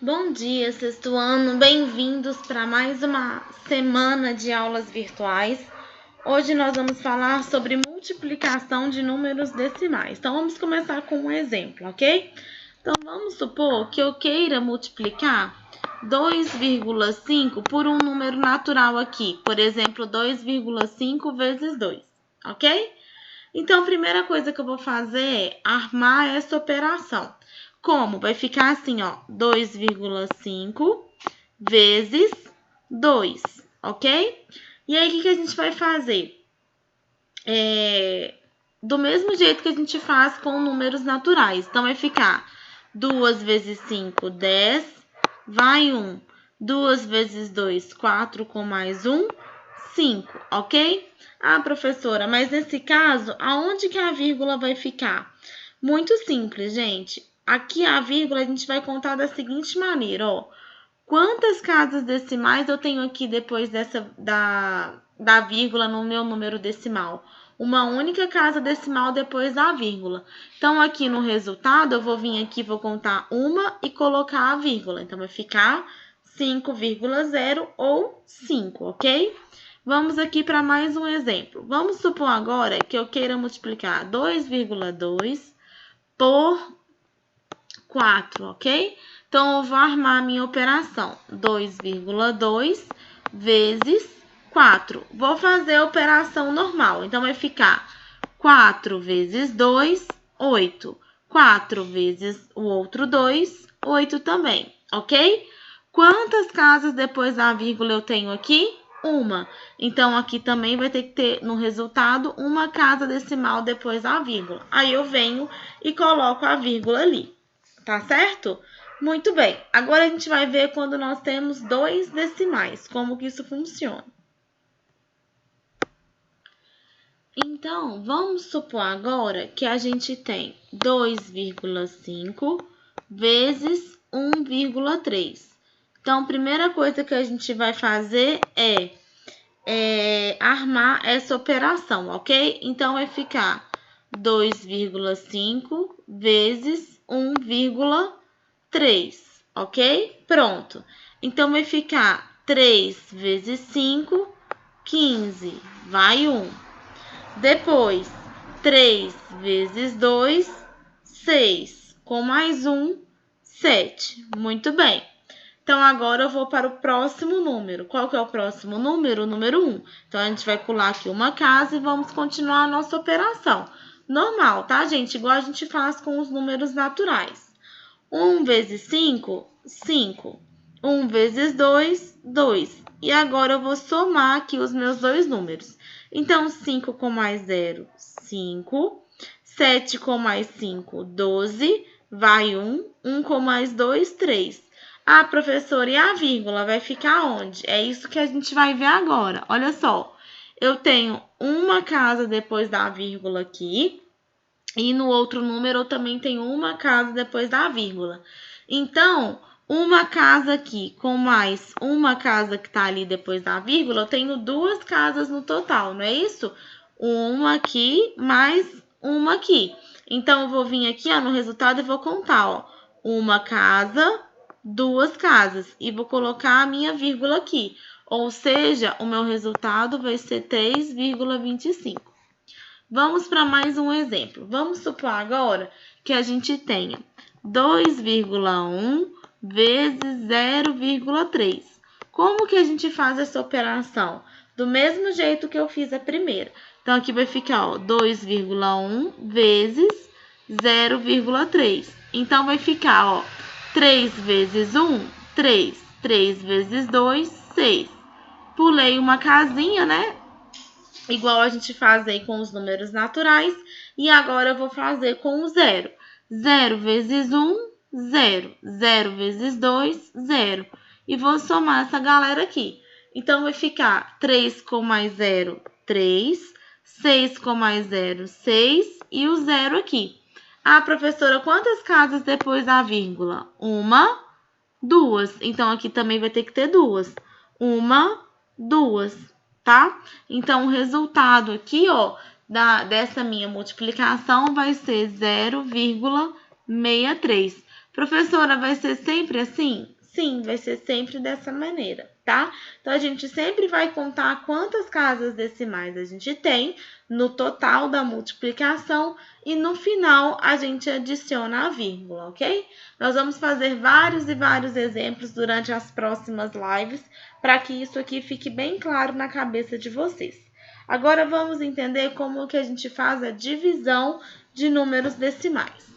Bom dia, sexto ano, bem-vindos para mais uma semana de aulas virtuais. Hoje nós vamos falar sobre multiplicação de números decimais. Então, vamos começar com um exemplo, ok? Então, vamos supor que eu queira multiplicar 2,5 por um número natural aqui. Por exemplo, 2,5 vezes 2, ok? Então, a primeira coisa que eu vou fazer é armar essa operação. Como? Vai ficar assim, ó, 2,5 vezes 2, ok? E aí, o que a gente vai fazer? Do mesmo jeito que a gente faz com números naturais. Então, vai ficar 2 vezes 5, 10, vai 1. 2 vezes 2, 4, com mais 1, 5, ok? Ah, professora, mas nesse caso, aonde que a vírgula vai ficar? Muito simples, gente. Aqui a vírgula a gente vai contar da seguinte maneira, ó. Quantas casas decimais eu tenho aqui depois da vírgula no meu número decimal? Uma única casa decimal depois da vírgula. Então, aqui no resultado, eu vou vir aqui, vou contar uma e colocar a vírgula. Então, vai ficar 5,0 ou 5, ok? Vamos aqui para mais um exemplo. Vamos supor agora que eu queira multiplicar 2,2 por 4, ok? Então, eu vou armar a minha operação. 2,2 vezes 4. Vou fazer a operação normal. Então, vai ficar 4 vezes 2, 8. 4 vezes o outro 2, 8 também, ok? Quantas casas depois da vírgula eu tenho aqui? Uma. Então, aqui também vai ter que ter, no resultado, uma casa decimal depois da vírgula. Aí, eu venho e coloco a vírgula ali. Tá certo? Muito bem. Agora a gente vai ver quando nós temos dois decimais, como que isso funciona. Então, vamos supor agora que a gente tem 2,5 vezes 1,3. Então, a primeira coisa que a gente vai fazer é armar essa operação, ok? Então, vai ficar 2,5 vezes 1,3, ok? Pronto. Então, vai ficar 3 vezes 5, 15. Vai 1. Depois, 3 vezes 2, 6. Com mais 1, 7. Muito bem. Então, agora eu vou para o próximo número. Qual que é o próximo número? O número 1. Então, a gente vai pular aqui uma casa e vamos continuar a nossa operação. Normal, tá, gente? Igual a gente faz com os números naturais. 1 vezes 5, 5. 1 vezes 2, 2. E agora eu vou somar aqui os meus dois números. Então, 5 com mais 0, 5. 7 com mais 5, 12. Vai 1. 1 com mais 2, 3. Ah, professora, e a vírgula vai ficar onde? É isso que a gente vai ver agora. Olha só, eu tenho uma casa depois da vírgula aqui. E no outro número eu também tenho uma casa depois da vírgula. Então, uma casa aqui com mais uma casa que tá ali depois da vírgula, eu tenho duas casas no total, não é isso? Uma aqui mais uma aqui. Então, eu vou vir aqui, ó, no resultado e vou contar, ó. Uma casa, duas casas. E vou colocar a minha vírgula aqui. Ou seja, o meu resultado vai ser 3,25. Vamos para mais um exemplo. Vamos supor agora que a gente tenha 2,1 vezes 0,3. Como que a gente faz essa operação? Do mesmo jeito que eu fiz a primeira. Então, aqui vai ficar 2,1 vezes 0,3. Então, vai ficar, ó, 3 vezes 1, 3. 3 vezes 2, 6. Pulei uma casinha, né? Igual a gente faz aí com os números naturais. E agora eu vou fazer com o zero. 0 vezes 1, 0. 0 vezes 2, 0. E vou somar essa galera aqui. Então, vai ficar 3 com mais 0, 3. 6 com mais 0, 6. E o 0 aqui. Ah, professora, quantas casas depois da vírgula? Uma, duas. Então, aqui também vai ter que ter duas. Uma, duas, tá? Então, o resultado aqui, ó, dessa minha multiplicação vai ser 0,63. Professora, vai ser sempre assim? Sim, vai ser sempre dessa maneira, tá? Então, a gente sempre vai contar quantas casas decimais a gente tem no total da multiplicação e no final a gente adiciona a vírgula, ok? Nós vamos fazer vários e vários exemplos durante as próximas lives para que isso aqui fique bem claro na cabeça de vocês. Agora, vamos entender como que a gente faz a divisão de números decimais.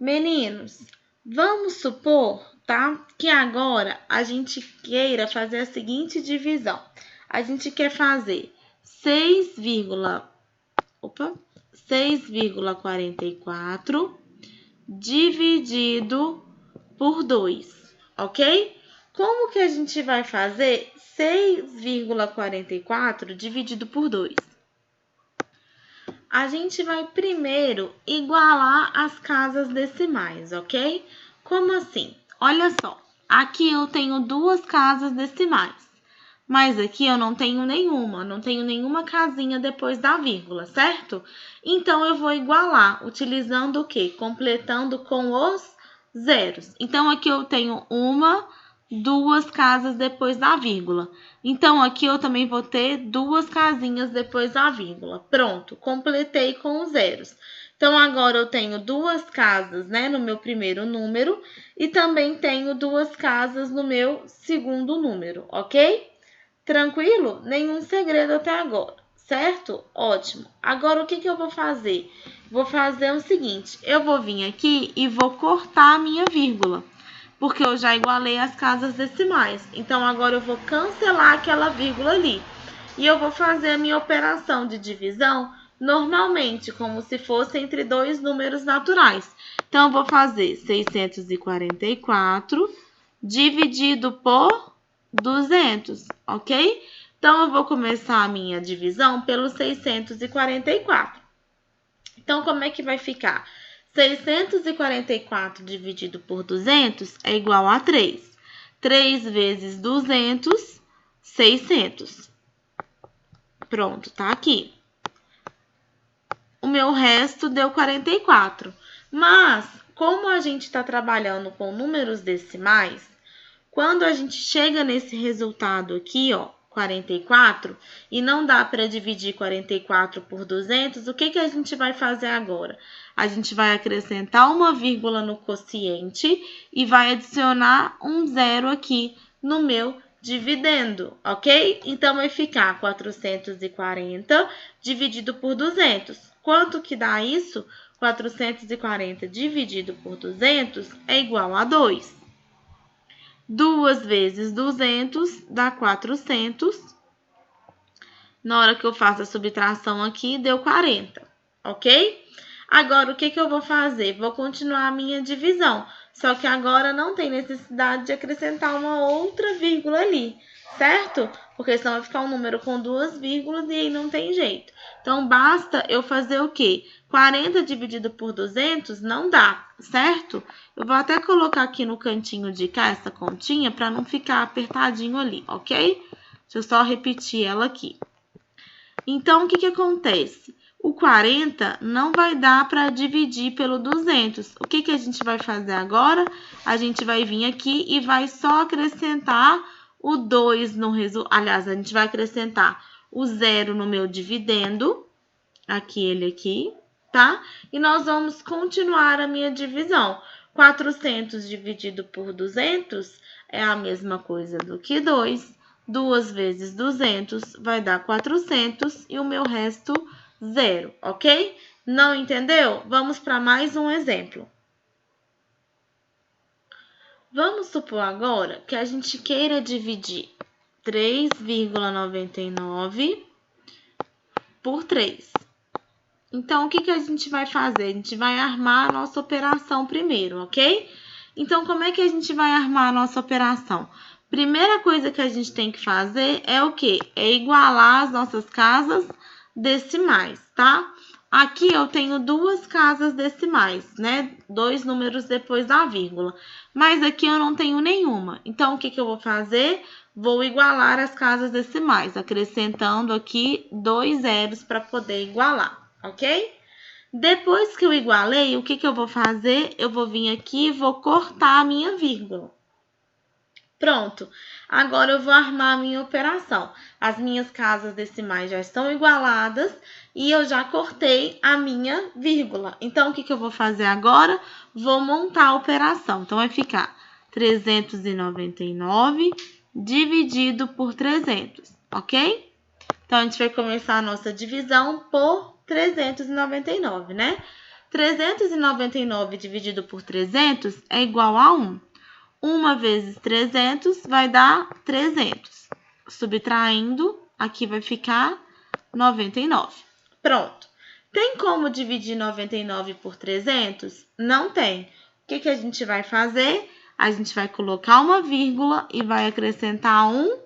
Meninos, vamos supor, tá, que agora a gente queira fazer a seguinte divisão. A gente quer fazer 6,44 dividido por 2, ok? Como que a gente vai fazer 6,44 dividido por 2? A gente vai primeiro igualar as casas decimais, ok? Como assim? Olha só, aqui eu tenho duas casas decimais, mas aqui eu não tenho nenhuma casinha depois da vírgula, certo? Então, eu vou igualar, utilizando o quê? Completando com os zeros. Então, aqui eu tenho duas casas depois da vírgula. Então, aqui eu também vou ter duas casinhas depois da vírgula. Pronto, completei com os zeros. Então, agora eu tenho duas casas, né, no meu primeiro número e também tenho duas casas no meu segundo número, ok? Tranquilo? Nenhum segredo até agora, certo? Ótimo. Agora, o que eu vou fazer? Vou fazer o seguinte, eu vou vir aqui e vou cortar a minha vírgula, porque eu já igualei as casas decimais. Então, agora eu vou cancelar aquela vírgula ali. E eu vou fazer a minha operação de divisão normalmente, como se fosse entre dois números naturais. Então, eu vou fazer 644 dividido por 200, ok? Então, eu vou começar a minha divisão pelo 644. Então, como é que vai ficar? 644 dividido por 200 é igual a 3. 3 vezes 200, 600. Pronto, tá aqui. O meu resto deu 44. Mas, como a gente está trabalhando com números decimais, quando a gente chega nesse resultado aqui, ó, 44, e não dá para dividir 44 por 200, o que a gente vai fazer agora? A gente vai acrescentar uma vírgula no quociente e vai adicionar um zero aqui no meu dividendo, ok? Então, vai ficar 440 dividido por 200. Quanto que dá isso? 440 dividido por 200 é igual a 2. 2 vezes 200 dá 400. Na hora que eu faço a subtração aqui, deu 40, ok? Agora, o que eu vou fazer? Vou continuar a minha divisão, só que agora não tem necessidade de acrescentar uma outra vírgula ali, certo? Porque senão vai ficar um número com duas vírgulas e aí não tem jeito. Então, basta eu fazer o quê? 40 dividido por 200 não dá, certo? Eu vou até colocar aqui no cantinho de cá essa continha para não ficar apertadinho ali, ok? Deixa eu só repetir ela aqui. Então, o que acontece? O 40 não vai dar para dividir pelo 200. O que a gente vai fazer agora? A gente vai vir aqui e vai só acrescentar o 2 no resultado. Aliás, a gente vai acrescentar o 0 no meu dividendo. Aqui, ele aqui, tá? E nós vamos continuar a minha divisão. 400 dividido por 200 é a mesma coisa do que 2. 2 vezes 200 vai dar 400 e o meu resto, 0, ok? Não entendeu? Vamos para mais um exemplo. Vamos supor agora que a gente queira dividir 3,99 por 3. Então, o que a gente vai fazer? A gente vai armar a nossa operação primeiro, ok? Então, como é que a gente vai armar a nossa operação? Primeira coisa que a gente tem que fazer é o quê? É igualar as nossas casas decimais, tá? Aqui eu tenho duas casas decimais, né? Dois números depois da vírgula. Mas aqui eu não tenho nenhuma. Então, o que eu vou fazer? Vou igualar as casas decimais, acrescentando aqui 2 zeros para poder igualar, ok? Depois que eu igualei, o que eu vou fazer? Eu vou vir aqui e vou cortar a minha vírgula. Pronto, agora eu vou armar a minha operação. As minhas casas decimais já estão igualadas e eu já cortei a minha vírgula. Então, o que eu vou fazer agora? Vou montar a operação. Então, vai ficar 399 dividido por 300, ok? Então, a gente vai começar a nossa divisão por 399, né? 399 dividido por 300 é igual a 1. 1 vezes 300 vai dar 300. Subtraindo, aqui vai ficar 99. Pronto. Tem como dividir 99 por 300? Não tem. O que a gente vai fazer? A gente vai colocar uma vírgula e vai acrescentar um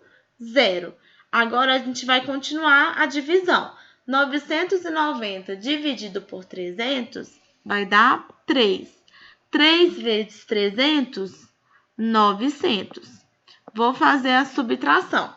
zero. Agora, a gente vai continuar a divisão. 990 dividido por 300 vai dar 3. 3 vezes 300... 900. Vou fazer a subtração.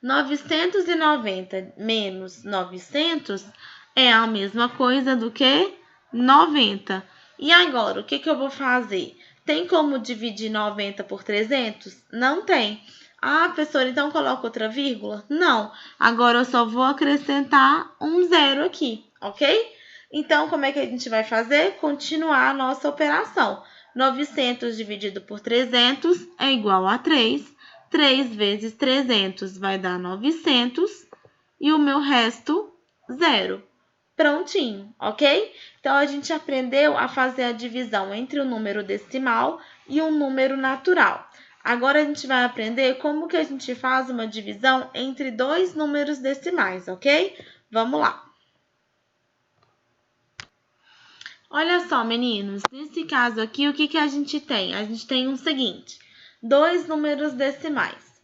990 menos 900 é a mesma coisa do que 90. E agora, o que eu vou fazer? Tem como dividir 90 por 300? Não tem. Ah, professora, então coloca outra vírgula? Não. Agora, eu só vou acrescentar um zero aqui, ok? Então, como é que a gente vai fazer? Continuar a nossa operação. 900 dividido por 300 é igual a 3. 3 vezes 300 vai dar 900. E o meu resto, 0. Prontinho, ok? Então, a gente aprendeu a fazer a divisão entre o número decimal e o número natural. Agora, a gente vai aprender como que a gente faz uma divisão entre dois números decimais, ok? Vamos lá. Olha só, meninos, nesse caso aqui, o que a gente tem? A gente tem o seguinte, dois números decimais.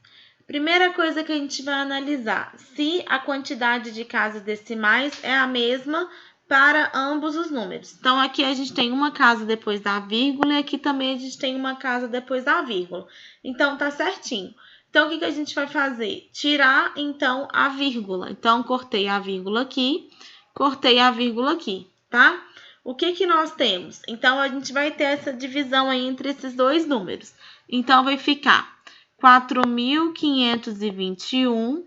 Primeira coisa que a gente vai analisar, se a quantidade de casas decimais é a mesma para ambos os números. Então, aqui a gente tem uma casa depois da vírgula e aqui também a gente tem uma casa depois da vírgula. Então, tá certinho. Então, o que a gente vai fazer? Tirar, então, a vírgula. Então, cortei a vírgula aqui, cortei a vírgula aqui, tá? O que nós temos? Então, a gente vai ter essa divisão aí entre esses dois números. Então, vai ficar 4.521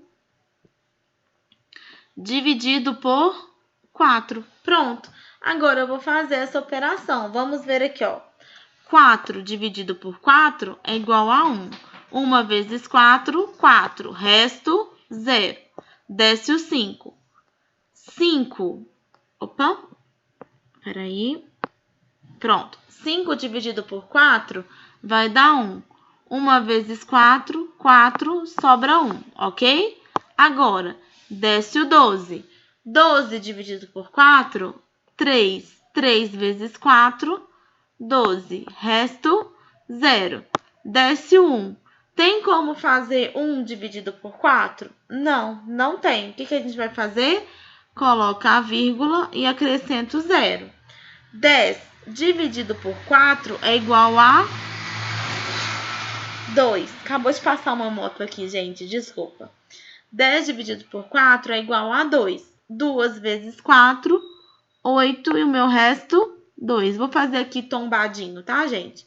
dividido por 4. Pronto. Agora, eu vou fazer essa operação. Vamos ver aqui, ó. 4 dividido por 4 é igual a 1. 1 vezes 4, 4. Resto, 0. Desce o 5. 5. Opa. Peraí. Pronto. 5 dividido por 4 vai dar 1. 1 vezes 4, 4, sobra 1, ok? Agora, desce o 12. 12 dividido por 4, 3. 3 vezes 4, 12. Resto, 0. Desce o 1. Tem como fazer 1 dividido por 4? Não, não tem. O que a gente vai fazer? Coloca a vírgula e acrescenta o 0. 10 dividido por 4 é igual a 2. Acabou de passar uma moto aqui, gente, desculpa. 10 dividido por 4 é igual a 2. 2 vezes 4, 8 e o meu resto, 2. Vou fazer aqui tombadinho, tá, gente?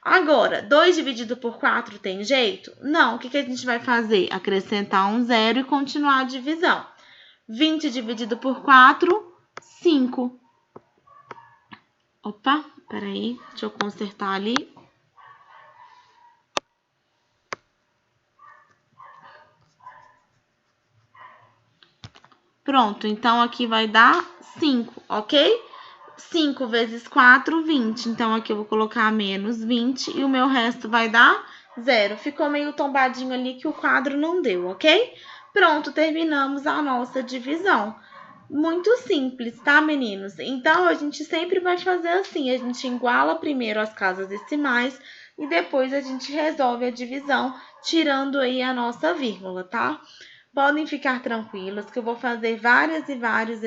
Agora, 2 dividido por 4 tem jeito? Não. O que a gente vai fazer? Acrescentar um 0 e continuar a divisão. 20 dividido por 4, 5. Opa, peraí, deixa eu consertar ali. Pronto, então aqui vai dar 5, ok? 5 vezes 4, 20. Então, aqui eu vou colocar menos 20 e o meu resto vai dar 0. Ficou meio tombadinho ali que o quadro não deu, ok? Pronto, terminamos a nossa divisão. Muito simples, tá, meninos? Então, a gente sempre vai fazer assim. A gente iguala primeiro as casas decimais e depois a gente resolve a divisão, tirando aí a nossa vírgula, tá? Podem ficar tranquilos que eu vou fazer vários e vários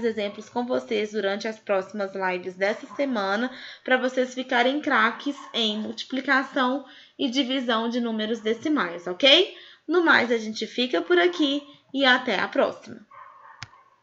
exemplos com vocês durante as próximas lives dessa semana, para vocês ficarem craques em multiplicação e divisão de números decimais, ok? No mais, a gente fica por aqui e até a próxima!